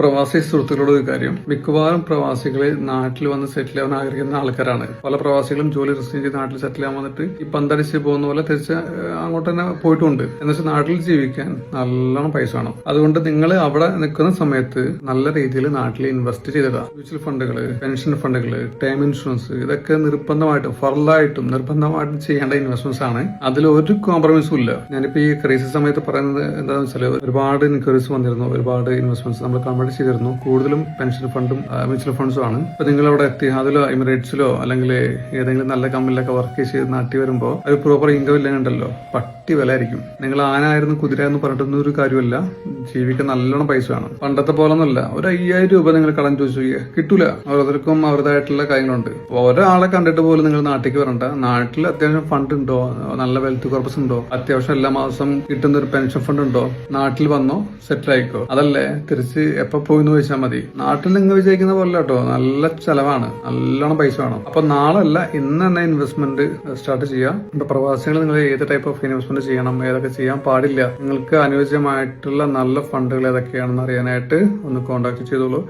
പ്രവാസി സുഹൃത്തുക്കളോട് ഒരു കാര്യം, മിക്കവാറും പ്രവാസികളെ നാട്ടിൽ വന്ന് സെറ്റിൽ ആവാൻ ആഗ്രഹിക്കുന്ന ആൾക്കാരാണ്. പല പ്രവാസികളും ജോലി റിസൈൻ ചെയ്ത് നാട്ടിൽ സെറ്റിൽ ആവാൻ വന്നിട്ട് ഈ പന്തടിച്ച് പോകുന്ന പോലെ തിരിച്ച് അങ്ങോട്ട് തന്നെ പോയിട്ടുണ്ട്. എന്നുവെച്ചാൽ നാട്ടിൽ ജീവിക്കാൻ നല്ലോണം പൈസ വേണം. അതുകൊണ്ട് നിങ്ങൾ അവിടെ നിൽക്കുന്ന സമയത്ത് നല്ല രീതിയിൽ നാട്ടിൽ ഇൻവെസ്റ്റ് ചെയ്തിടുക. മ്യൂച്വൽ ഫണ്ടുകൾ, പെൻഷൻ ഫണ്ടുകൾ, ടേം ഇൻഷുറൻസ്, ഇതൊക്കെ ഫറലായിട്ടും നിർബന്ധമായിട്ടും ചെയ്യേണ്ട ഇൻവെസ്റ്റ്മെന്റ്സ് ആണ്. അതിൽ ഒരു കോംപ്രമൈസും ഇല്ല. ഞാനിപ്പോ ഈ ക്രൈസിസ് സമയത്ത് പറയുന്നത് എന്താണെന്ന് വെച്ചാൽ ഒരുപാട് ഇൻക്വയറീസ് വന്നിരുന്നു, ഒരുപാട് ഇൻവെസ്റ്റ്മെന്റ്സ് നമ്മൾ കൺവേർട്ട് ചെയ്തിരുന്നു. കൂടുതലും പെൻഷൻ ഫണ്ടും മ്യൂച്വൽ ഫണ്ട്സും ആണ്. ഇപ്പൊ നിങ്ങൾ അവിടെ എത്തി അതിലോ എമിറേറ്റ്സിലോ അല്ലെങ്കിൽ ഏതെങ്കിലും നല്ല കമ്പനിയിലൊക്കെ വർക്ക് ചെയ്ത് നാട്ടി വരുമ്പോൾ ഒരു പ്രോപ്പർ ഇൻകം ഇല്ലെന്നുണ്ടല്ലോ, പട്ടി വില ആയിരിക്കും. നിങ്ങൾ ആനായിരുന്നു കുതിരായിരുന്നു പറഞ്ഞിട്ടൊന്നും ഒരു കാര്യമല്ല. ജീവിക്കാൻ നല്ലോണം പൈസ വേണം. പണ്ടത്തെ പോലെ ഒന്നുമല്ല. ഒരു 5000 രൂപ നിങ്ങൾ കടം ചോദിച്ചു കിട്ടൂല. ഓരോരുത്തർക്കും അവരുടേതായിട്ടുള്ള കാര്യങ്ങളുണ്ട്. ഒരാളെ കണ്ടിട്ട് പോലും നിങ്ങൾ നാട്ടിലേക്ക് വരണ്ട. നാട്ടിൽ അത്യാവശ്യം ഫണ്ട് ഉണ്ടോ, നല്ല വെൽത്ത് കോർപ്പസ് ഉണ്ടോ, അത്യാവശ്യം എല്ലാ മാസം കിട്ടുന്ന ഒരു പെൻഷൻ ഫണ്ട് ഉണ്ടോ, നാട്ടിൽ വന്നോ സെറ്റിൽ ആയിക്കോ. അതല്ലേ തിരിച്ച് എപ്പോ പോയിന്ന് ചോദിച്ചാൽ മതി. നാട്ടിൽ നിങ്ങൾ വിജയിക്കുന്ന പോലെ കേട്ടോ, നല്ല ചെലവാണ്, നല്ലോണം പൈസ വേണം. അപ്പൊ നാളല്ല ഇന്ന് തന്നെ ഇൻവെസ്റ്റ്മെന്റ് സ്റ്റാർട്ട് ചെയ്യാം. ഇപ്പൊ പ്രവാസികൾ നിങ്ങൾ ഏത് ടൈപ്പ് ഓഫ് ഇൻവെസ്റ്റ്മെന്റ് ചെയ്യണം, ഏതൊക്കെ ചെയ്യാൻ പാടില്ല, നിങ്ങൾക്ക് അനുയോജ്യമായിട്ടുള്ള നല്ല ഫണ്ടുകൾ ഏതൊക്കെയാണെന്ന് അറിയാനായിട്ട് ഒന്ന് കോൺടാക്ട് ചെയ്തോളൂ.